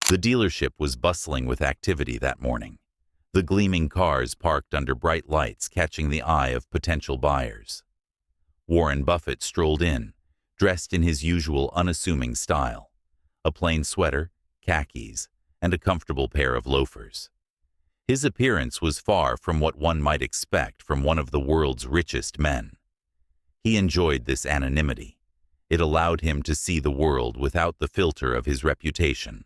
The dealership was bustling with activity that morning, the gleaming cars parked under bright lights catching the eye of potential buyers. Warren Buffett strolled in, dressed in his usual unassuming style, a plain sweater, khakis, and a comfortable pair of loafers. His appearance was far from what one might expect from one of the world's richest men. He enjoyed this anonymity. It allowed him to see the world without the filter of his reputation.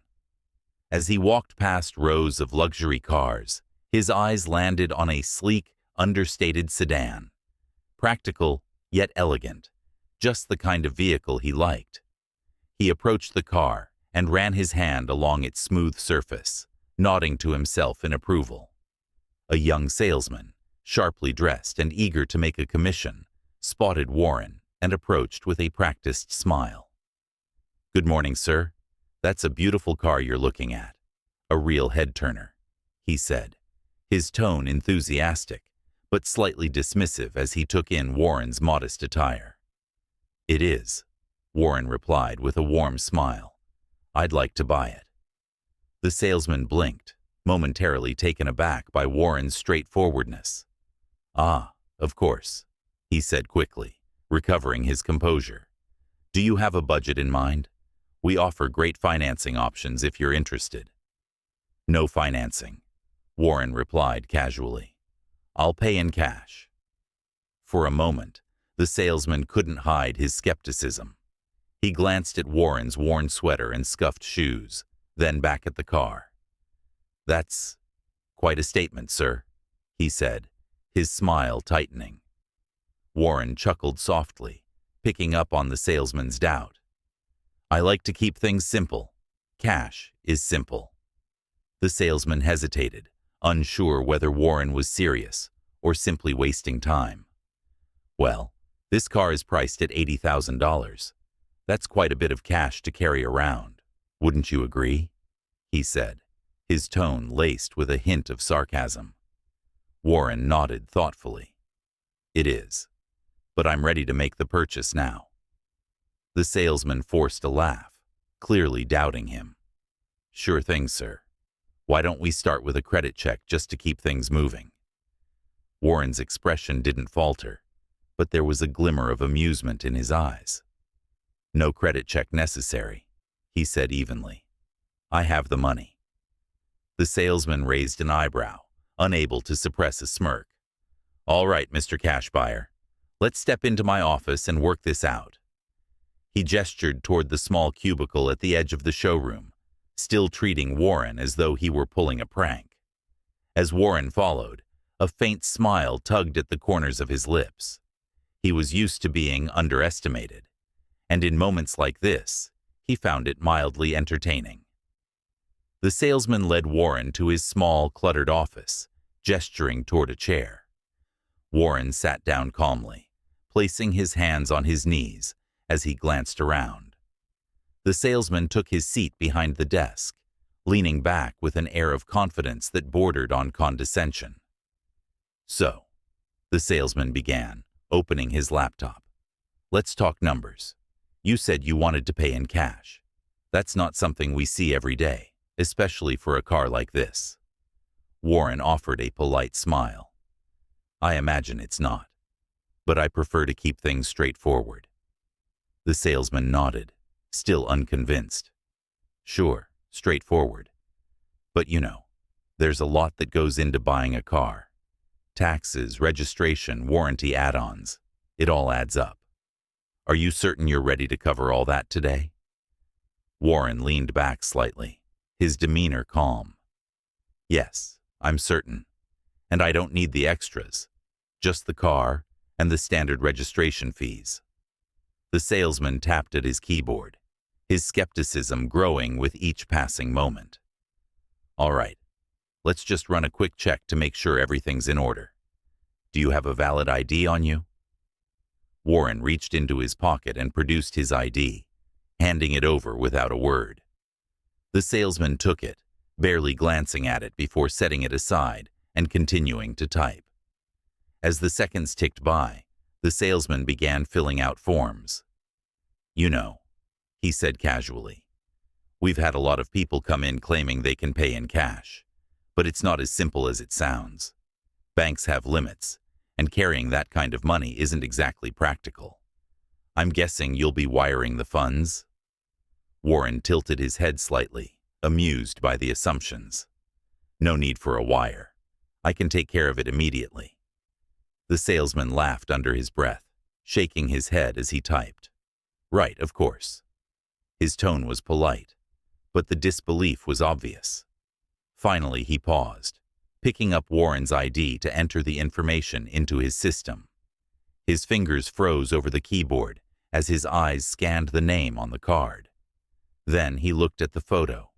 As he walked past rows of luxury cars, his eyes landed on a sleek, understated sedan. Practical, yet elegant, just the kind of vehicle he liked. He approached the car and ran his hand along its smooth surface, nodding to himself in approval. A young salesman, sharply dressed and eager to make a commission, spotted Warren and approached with a practiced smile. "Good morning, sir. That's a beautiful car you're looking at. A real head-turner," he said, his tone enthusiastic, but slightly dismissive as he took in Warren's modest attire. "It is," Warren replied with a warm smile. "I'd like to buy it." The salesman blinked, momentarily taken aback by Warren's straightforwardness. "Ah, of course," he said quickly, recovering his composure. "Do you have a budget in mind? We offer great financing options if you're interested." "No financing," Warren replied casually. "I'll pay in cash." For a moment, the salesman couldn't hide his skepticism. He glanced at Warren's worn sweater and scuffed shoes, then back at the car. "That's quite a statement, sir," he said, his smile tightening. Warren chuckled softly, picking up on the salesman's doubt. "I like to keep things simple. Cash is simple." The salesman hesitated, unsure whether Warren was serious or simply wasting time. "Well, this car is priced at $80,000. That's quite a bit of cash to carry around. Wouldn't you agree?" he said, his tone laced with a hint of sarcasm. Warren nodded thoughtfully. "It is, but I'm ready to make the purchase now." The salesman forced a laugh, clearly doubting him. "Sure thing, sir. Why don't we start with a credit check just to keep things moving?" Warren's expression didn't falter, but there was a glimmer of amusement in his eyes. "No credit check necessary," he said evenly. "I have the money." The salesman raised an eyebrow, unable to suppress a smirk. "All right, Mr. Cash Buyer. Let's step into my office and work this out." He gestured toward the small cubicle at the edge of the showroom, still treating Warren as though he were pulling a prank. As Warren followed, a faint smile tugged at the corners of his lips. He was used to being underestimated, and in moments like this, he found it mildly entertaining. The salesman led Warren to his small, cluttered office, gesturing toward a chair. Warren sat down calmly, placing his hands on his knees as he glanced around. The salesman took his seat behind the desk, leaning back with an air of confidence that bordered on condescension. "So," the salesman began, opening his laptop, "let's talk numbers. You said you wanted to pay in cash. That's not something we see every day, especially for a car like this." Warren offered a polite smile. "I imagine it's not, but I prefer to keep things straightforward." The salesman nodded, still unconvinced. "Sure, straightforward. But you know, there's a lot that goes into buying a car. Taxes, registration, warranty add-ons. It all adds up. Are you certain you're ready to cover all that today?" Warren leaned back slightly, his demeanor calm. "Yes, I'm certain. And I don't need the extras. Just the car and the standard registration fees." The salesman tapped at his keyboard, his skepticism growing with each passing moment. "All right, let's just run a quick check to make sure everything's in order. Do you have a valid ID on you?" Warren reached into his pocket and produced his ID, handing it over without a word. The salesman took it, barely glancing at it before setting it aside and continuing to type. As the seconds ticked by, the salesman began filling out forms. "You know," he said casually, We've had a lot of people come in claiming they can pay in cash, but it's not as simple as it sounds. Banks have limits, and carrying that kind of money isn't exactly practical. I'm guessing you'll be wiring the funds?" Warren tilted his head slightly, amused by the assumptions. "No need for a wire. I can take care of it immediately." The salesman laughed under his breath, shaking his head as he typed. "Right, of course." His tone was polite, but the disbelief was obvious. Finally, he paused, picking up Warren's ID to enter the information into his system. His fingers froze over the keyboard as his eyes scanned the name on the card. Then he looked at the photo,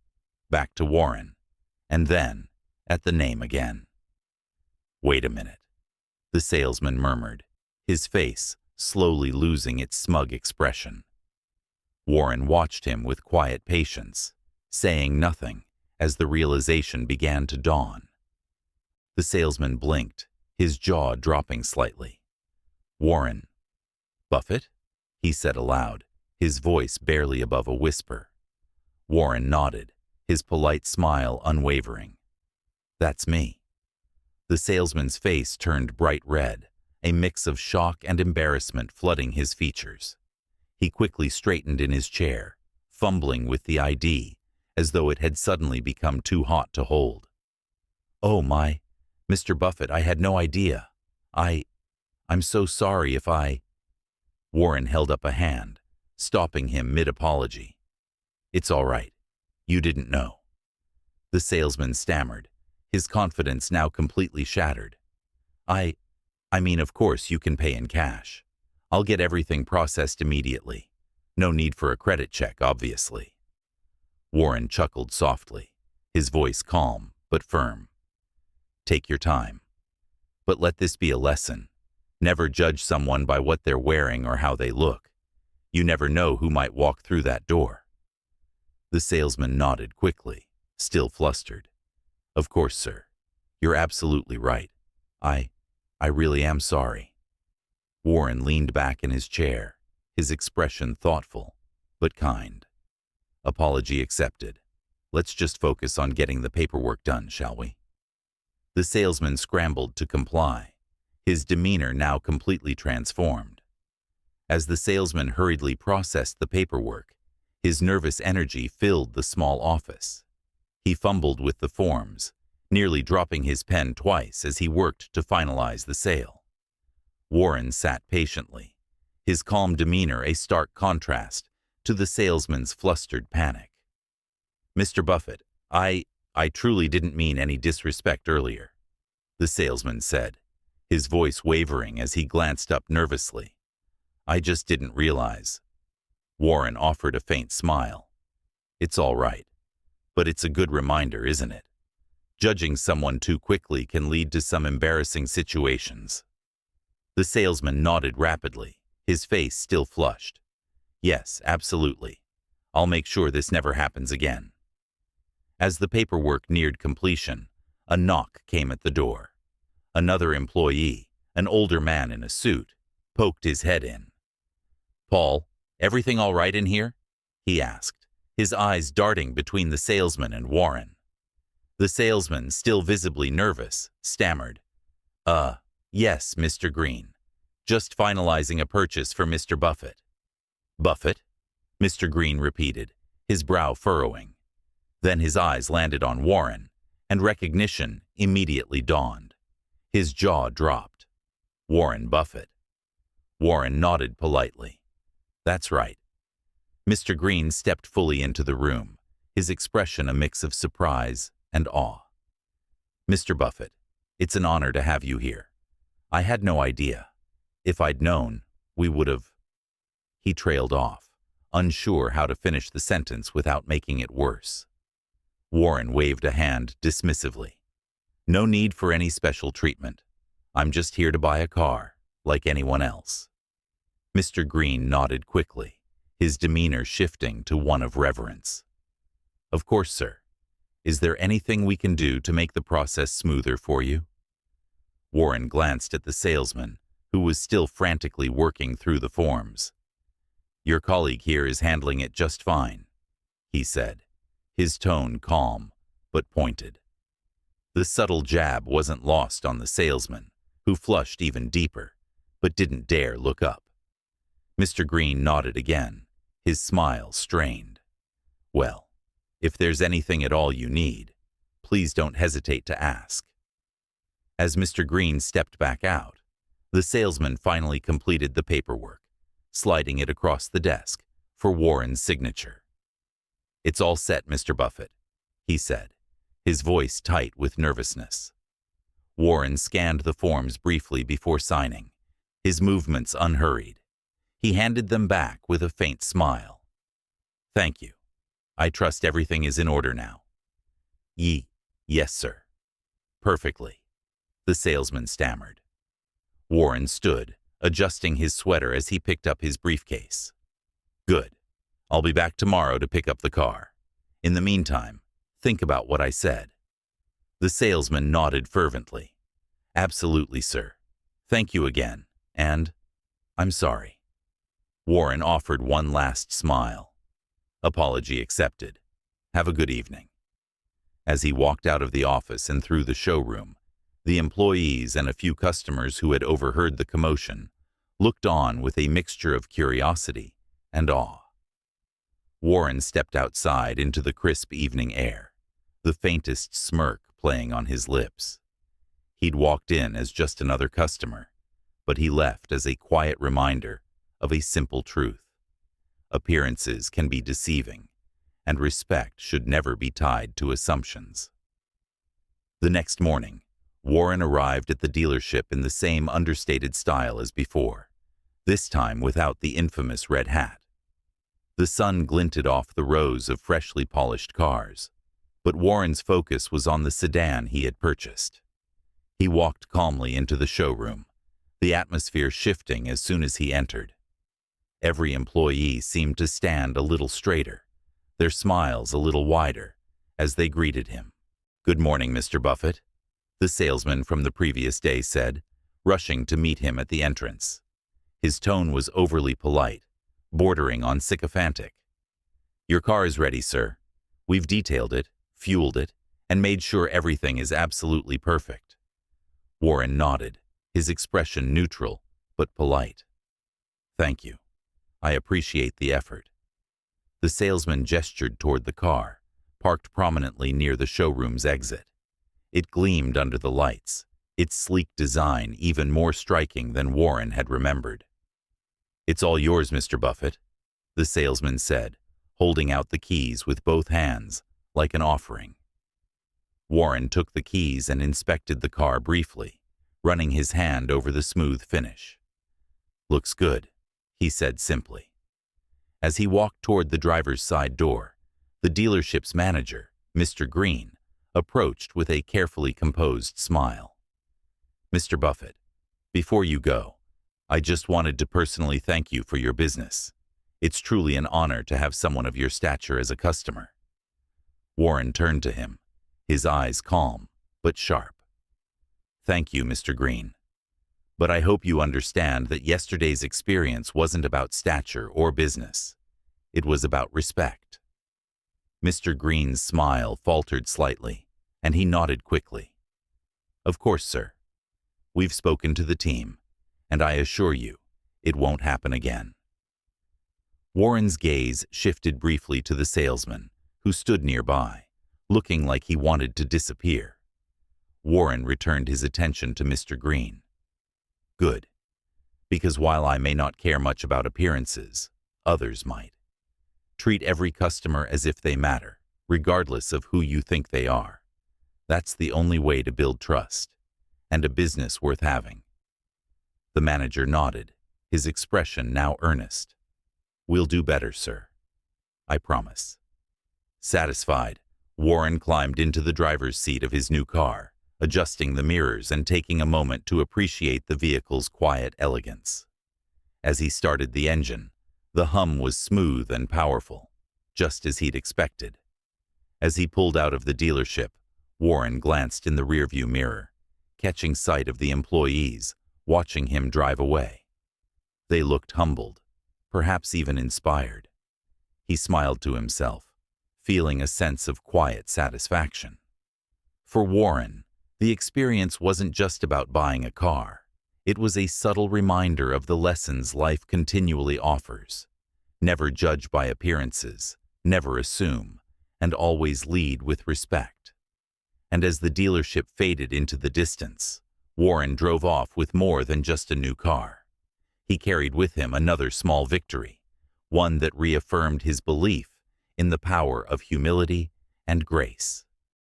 back to Warren, and then at the name again. "Wait a minute," the salesman murmured, his face slowly losing its smug expression. Warren watched him with quiet patience, saying nothing as the realization began to dawn. The salesman blinked, his jaw dropping slightly. "Warren Buffett?" he said aloud, his voice barely above a whisper. Warren nodded, his polite smile unwavering. "That's me." The salesman's face turned bright red, a mix of shock and embarrassment flooding his features. He quickly straightened in his chair, fumbling with the ID, as though it had suddenly become too hot to hold. "Oh my, Mr. Buffett, I had no idea. I'm so sorry if I—" Warren held up a hand, stopping him mid-apology. "It's all right. You didn't know." The salesman stammered, his confidence now completely shattered. I mean, of course you can pay in cash. I'll get everything processed immediately. No need for a credit check, obviously." Warren chuckled softly, his voice calm but firm. "Take your time. But let this be a lesson. Never judge someone by what they're wearing or how they look. You never know who might walk through that door." The salesman nodded quickly, still flustered. "Of course, sir. You're absolutely right. I really am sorry." Warren leaned back in his chair, his expression thoughtful, but kind. "Apology accepted. Let's just focus on getting the paperwork done, shall we?" The salesman scrambled to comply, his demeanor now completely transformed. As the salesman hurriedly processed the paperwork, his nervous energy filled the small office. He fumbled with the forms, nearly dropping his pen twice as he worked to finalize the sale. Warren sat patiently, his calm demeanor a stark contrast to the salesman's flustered panic. "Mr. Buffett, I truly didn't mean any disrespect earlier," the salesman said, his voice wavering as he glanced up nervously. "I just didn't realize." Warren offered a faint smile. "It's all right, but it's a good reminder, isn't it? Judging someone too quickly can lead to some embarrassing situations." The salesman nodded rapidly, his face still flushed. "Yes, absolutely. I'll make sure this never happens again." As the paperwork neared completion, a knock came at the door. Another employee, an older man in a suit, poked his head in. "Paul, everything all right in here?" he asked, his eyes darting between the salesman and Warren. The salesman, still visibly nervous, stammered, Yes, Mr. Green. Just finalizing a purchase for Mr. Buffett." "Buffett?" Mr. Green repeated, his brow furrowing. Then his eyes landed on Warren, and recognition immediately dawned. His jaw dropped. "Warren Buffett." Warren nodded politely. "That's right." Mr. Green stepped fully into the room, his expression a mix of surprise and awe. "Mr. Buffett, it's an honor to have you here. I had no idea. If I'd known, we would have—" He trailed off, unsure how to finish the sentence without making it worse. Warren waved a hand dismissively. "No need for any special treatment. I'm just here to buy a car, like anyone else." Mr. Green nodded quickly, his demeanor shifting to one of reverence. "Of course, sir. Is there anything we can do to make the process smoother for you?" Warren glanced at the salesman, who was still frantically working through the forms. "Your colleague here is handling it just fine," he said, his tone calm but pointed. The subtle jab wasn't lost on the salesman, who flushed even deeper, but didn't dare look up. Mr. Green nodded again, his smile strained. Well, if there's anything at all you need, please don't hesitate to ask. As Mr. Green stepped back out, the salesman finally completed the paperwork, sliding it across the desk for Warren's signature. "It's all set, Mr. Buffett," he said, his voice tight with nervousness. Warren scanned the forms briefly before signing, his movements unhurried. He handed them back with a faint smile. "Thank you. I trust everything is in order now." Yes, sir." "Perfectly," the salesman stammered. Warren stood, adjusting his sweater as he picked up his briefcase. "Good. I'll be back tomorrow to pick up the car. In the meantime, think about what I said." The salesman nodded fervently. "Absolutely, sir. Thank you again, and I'm sorry." Warren offered one last smile. "Apology accepted. Have a good evening." As he walked out of the office and through the showroom, the employees and a few customers who had overheard the commotion looked on with a mixture of curiosity and awe. Warren stepped outside into the crisp evening air, the faintest smirk playing on his lips. He'd walked in as just another customer, but he left as a quiet reminder of a simple truth. Appearances can be deceiving, and respect should never be tied to assumptions. The next morning, Warren arrived at the dealership in the same understated style as before, this time without the infamous red hat. The sun glinted off the rows of freshly polished cars, but Warren's focus was on the sedan he had purchased. He walked calmly into the showroom, the atmosphere shifting as soon as he entered. Every employee seemed to stand a little straighter, their smiles a little wider, as they greeted him. "Good morning, Mr. Buffett," the salesman from the previous day said, rushing to meet him at the entrance. His tone was overly polite, bordering on sycophantic. "Your car is ready, sir. We've detailed it, fueled it, and made sure everything is absolutely perfect." Warren nodded, his expression neutral but polite. "Thank you. I appreciate the effort." The salesman gestured toward the car, parked prominently near the showroom's exit. It gleamed under the lights, its sleek design even more striking than Warren had remembered. "It's all yours, Mr. Buffett," the salesman said, holding out the keys with both hands, like an offering. Warren took the keys and inspected the car briefly, running his hand over the smooth finish. "Looks good," he said simply. As he walked toward the driver's side door, the dealership's manager, Mr. Green, approached with a carefully composed smile. "Mr. Buffett, before you go, I just wanted to personally thank you for your business. It's truly an honor to have someone of your stature as a customer." Warren turned to him, his eyes calm but sharp. "Thank you, Mr. Green. But I hope you understand that yesterday's experience wasn't about stature or business. It was about respect." Mr. Green's smile faltered slightly, and he nodded quickly. "Of course, sir. We've spoken to the team, and I assure you, it won't happen again." Warren's gaze shifted briefly to the salesman, who stood nearby, looking like he wanted to disappear. Warren returned his attention to Mr. Green. "Good. Because while I may not care much about appearances, others might. Treat every customer as if they matter, regardless of who you think they are. That's the only way to build trust, and a business worth having." The manager nodded, his expression now earnest. "We'll do better, sir. I promise." Satisfied, Warren climbed into the driver's seat of his new car, adjusting the mirrors and taking a moment to appreciate the vehicle's quiet elegance. As he started the engine, the hum was smooth and powerful, just as he'd expected. As he pulled out of the dealership, Warren glanced in the rearview mirror, catching sight of the employees, watching him drive away. They looked humbled, perhaps even inspired. He smiled to himself, feeling a sense of quiet satisfaction. For Warren, the experience wasn't just about buying a car. It was a subtle reminder of the lessons life continually offers. Never judge by appearances, never assume, and always lead with respect. And as the dealership faded into the distance, Warren drove off with more than just a new car. He carried with him another small victory, one that reaffirmed his belief in the power of humility and grace.